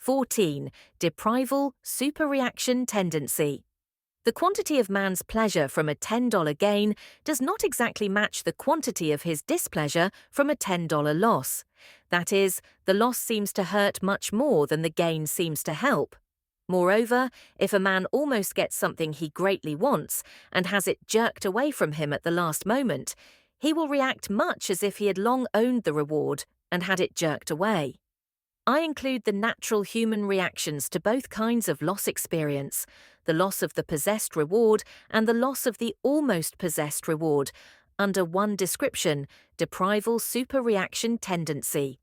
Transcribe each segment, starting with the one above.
14. Deprival-Superreaction Tendency. The quantity of man's pleasure from a $10 gain does not exactly match the quantity of his displeasure from a $10 loss. That is, the loss seems to hurt much more than the gain seems to help. Moreover, if a man almost gets something he greatly wants and has it jerked away from him at the last moment, he will react much as if he had long owned the reward and had it jerked away. I include the natural human reactions to both kinds of loss experience, the loss of the possessed reward and the loss of the almost possessed reward, under one description: deprival-superreaction tendency.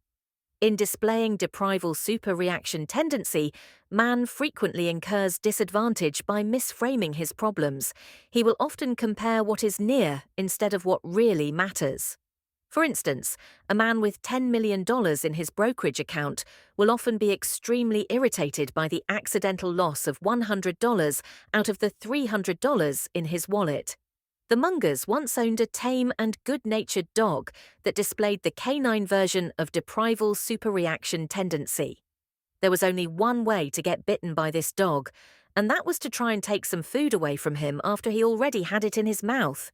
In displaying deprival-superreaction tendency, man frequently incurs disadvantage by misframing his problems. He will often compare what is near instead of what really matters. For instance, a man with $10 million in his brokerage account will often be extremely irritated by the accidental loss of $100 out of the $300 in his wallet. The Mungers once owned a tame and good-natured dog that displayed the canine version of deprival-superreaction tendency. There was only one way to get bitten by this dog, and that was to try and take some food away from him after he already had it in his mouth.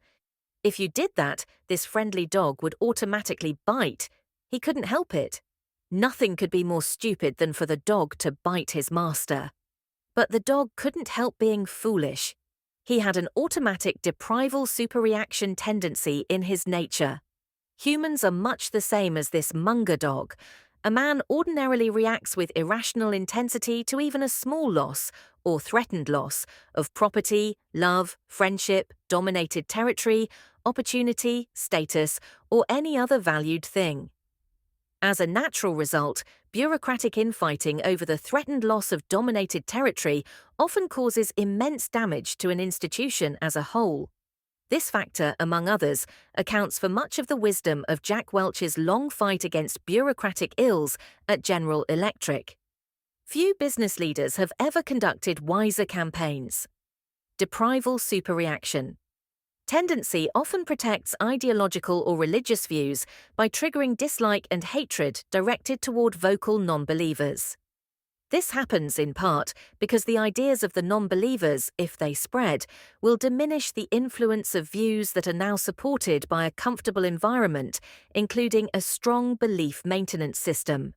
If you did that, this friendly dog would automatically bite. He couldn't help it. Nothing could be more stupid than for the dog to bite his master. But the dog couldn't help being foolish. He had an automatic deprival-superreaction tendency in his nature. Humans are much the same as this Munger dog. A man ordinarily reacts with irrational intensity to even a small loss or threatened loss of property, love, friendship, dominated territory, opportunity, status, or any other valued thing. As a natural result, bureaucratic infighting over the threatened loss of dominated territory often causes immense damage to an institution as a whole. This factor, among others, accounts for much of the wisdom of Jack Welch's long fight against bureaucratic ills at General Electric. Few business leaders have ever conducted wiser campaigns. Deprival-superreaction tendency often protects ideological or religious views by triggering dislike and hatred directed toward vocal non-believers. This happens in part because the ideas of the non-believers, if they spread, will diminish the influence of views that are now supported by a comfortable environment, including a strong belief maintenance system.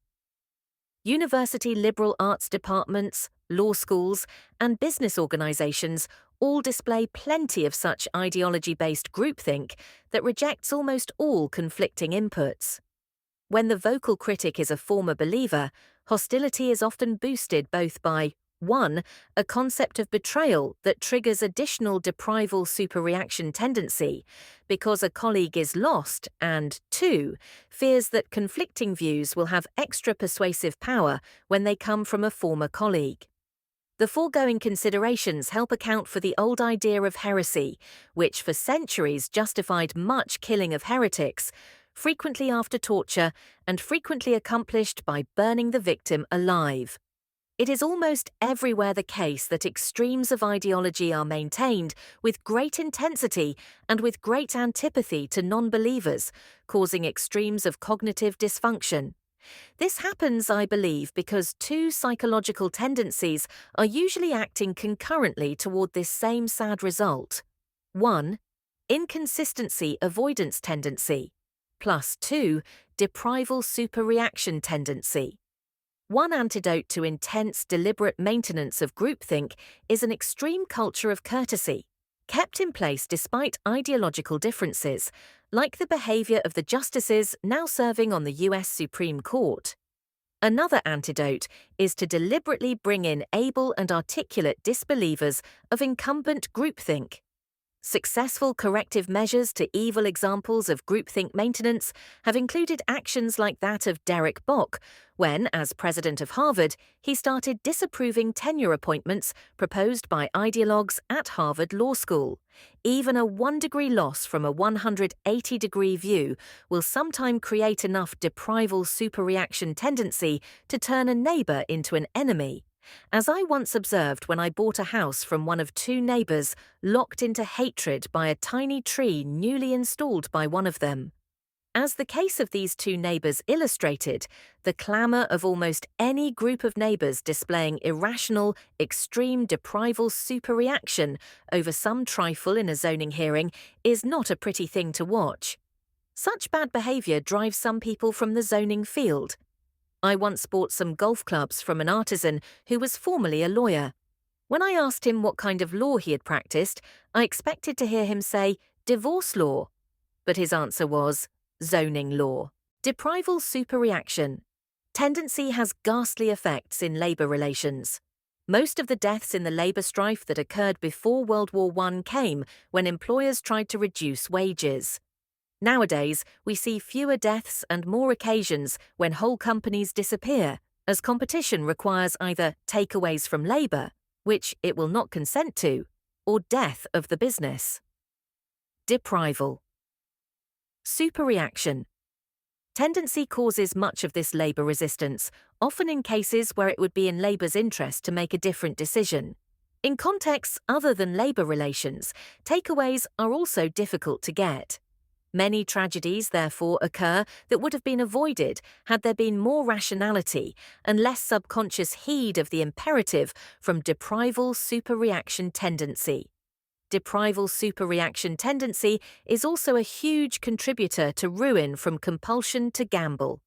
University liberal arts departments, law schools, and business organizations all display plenty of such ideology-based groupthink that rejects almost all conflicting inputs. When the vocal critic is a former believer, hostility is often boosted both by 1. A concept of betrayal that triggers additional deprival-superreaction tendency because a colleague is lost, and 2. Fears that conflicting views will have extra persuasive power when they come from a former colleague. The foregoing considerations help account for the old idea of heresy, which for centuries justified much killing of heretics, frequently after torture and frequently accomplished by burning the victim alive. It is almost everywhere the case that extremes of ideology are maintained with great intensity and with great antipathy to non-believers, causing extremes of cognitive dysfunction. This happens, I believe, because two psychological tendencies are usually acting concurrently toward this same sad result. 1. Inconsistency-Avoidance tendency, plus 2. Deprival-Superreaction tendency. One antidote to intense, deliberate maintenance of groupthink is an extreme culture of courtesy, kept in place despite ideological differences, like the behavior of the justices now serving on the U.S. Supreme Court. Another antidote is to deliberately bring in able and articulate disbelievers of incumbent groupthink. Successful corrective measures to evil examples of groupthink maintenance have included actions like that of Derek Bok, when, as president of Harvard, he started disapproving tenure appointments proposed by ideologues at Harvard Law School. Even a 1-degree loss from a 180-degree view will sometime create enough deprival-superreaction tendency to turn a neighbor into an enemy, as I once observed when I bought a house from one of two neighbors locked into hatred by a tiny tree newly installed by one of them. As the case of these two neighbours illustrated, the clamour of almost any group of neighbours displaying irrational, extreme deprival-superreaction over some trifle in a zoning hearing is not a pretty thing to watch. Such bad behaviour drives some people from the zoning field. I once bought some golf clubs from an artisan who was formerly a lawyer. When I asked him what kind of law he had practiced, I expected to hear him say, divorce law. But his answer was, zoning law. Deprival-Superreaction Tendency has ghastly effects in labour relations. Most of the deaths in the labour strife that occurred before World War I came when employers tried to reduce wages. Nowadays, we see fewer deaths and more occasions when whole companies disappear, as competition requires either takeaways from labour, which it will not consent to, or death of the business. Deprival. Superreaction. Tendency causes much of this labour resistance, often in cases where it would be in labour's interest to make a different decision. In contexts other than labour relations, takeaways are also difficult to get. Many tragedies, therefore, occur that would have been avoided had there been more rationality and less subconscious heed of the imperative from deprival-superreaction tendency. Deprival-superreaction tendency is also a huge contributor to ruin from compulsion to gamble.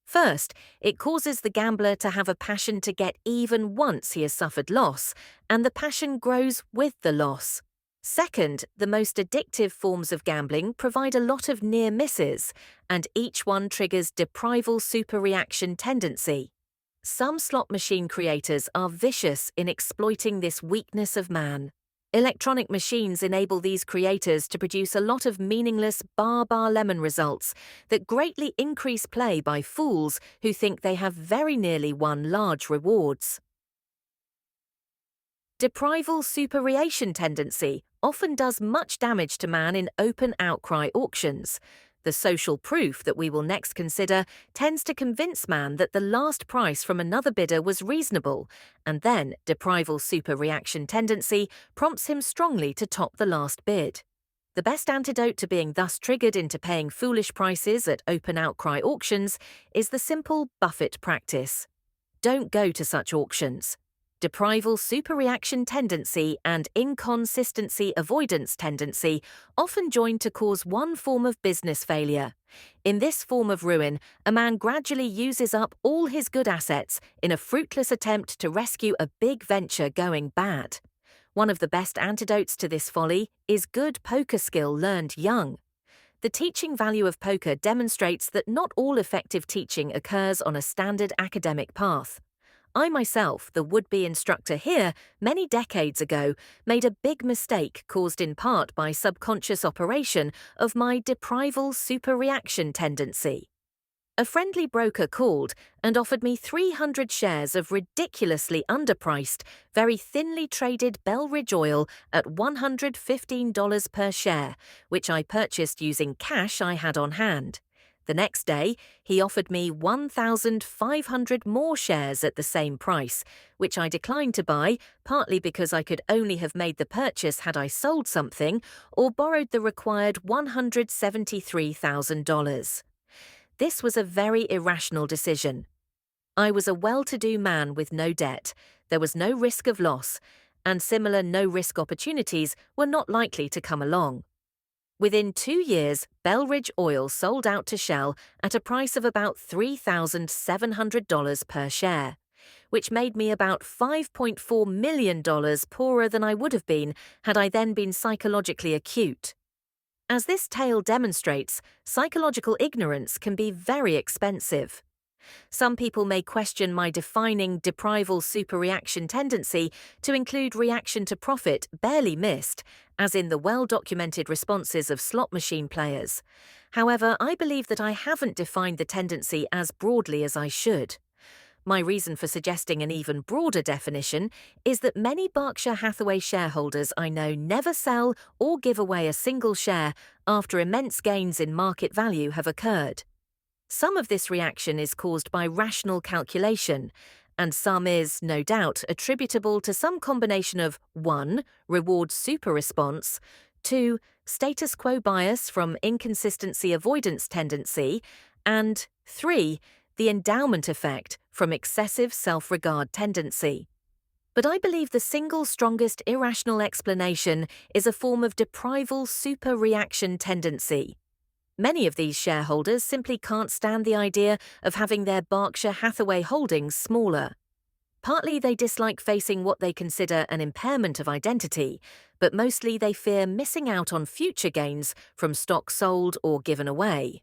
First, it causes the gambler to have a passion to get even once he has suffered loss, and the passion grows with the loss. Second, the most addictive forms of gambling provide a lot of near misses, and each one triggers deprival-superreaction tendency. Some slot machine creators are vicious in exploiting this weakness of man. Electronic machines enable these creators to produce a lot of meaningless bar-lemon results that greatly increase play by fools who think they have very nearly won large rewards. Deprival-superreaction tendency often does much damage to man in open-outcry auctions. The social proof that we will next consider tends to convince man that the last price from another bidder was reasonable, and then deprival-superreaction tendency prompts him strongly to top the last bid. The best antidote to being thus triggered into paying foolish prices at open-outcry auctions is the simple Buffett practice. Don't go to such auctions. Deprival-superreaction tendency and inconsistency-avoidance tendency often join to cause one form of business failure. In this form of ruin, a man gradually uses up all his good assets in a fruitless attempt to rescue a big venture going bad. One of the best antidotes to this folly is good poker skill learned young. The teaching value of poker demonstrates that not all effective teaching occurs on a standard academic path. I myself, the would-be instructor here, many decades ago, made a big mistake caused in part by subconscious operation of my deprival-superreaction tendency. A friendly broker called and offered me 300 shares of ridiculously underpriced, very thinly traded Belridge oil at $115 per share, which I purchased using cash I had on hand. The next day, he offered me 1,500 more shares at the same price, which I declined to buy, partly because I could only have made the purchase had I sold something or borrowed the required $173,000. This was a very irrational decision. I was a well-to-do man with no debt, there was no risk of loss, and similar no-risk opportunities were not likely to come along. Within 2 years, Belridge oil sold out to Shell at a price of about $3,700 per share, which made me about $5.4 million poorer than I would have been had I then been psychologically acute. As this tale demonstrates, psychological ignorance can be very expensive. Some people may question my defining deprival-superreaction tendency to include reaction to profit barely missed, as in the well-documented responses of slot machine players. However, I believe that I haven't defined the tendency as broadly as I should. My reason for suggesting an even broader definition is that many Berkshire Hathaway shareholders I know never sell or give away a single share after immense gains in market value have occurred. Some of this reaction is caused by rational calculation, and some is, no doubt, attributable to some combination of 1. Reward super response, 2. Status quo bias from inconsistency-avoidance tendency, and 3. The endowment effect from excessive self-regard tendency. But I believe the single strongest irrational explanation is a form of deprival-superreaction tendency. Many of these shareholders simply can't stand the idea of having their Berkshire Hathaway holdings smaller. Partly they dislike facing what they consider an impairment of identity, but mostly they fear missing out on future gains from stock sold or given away.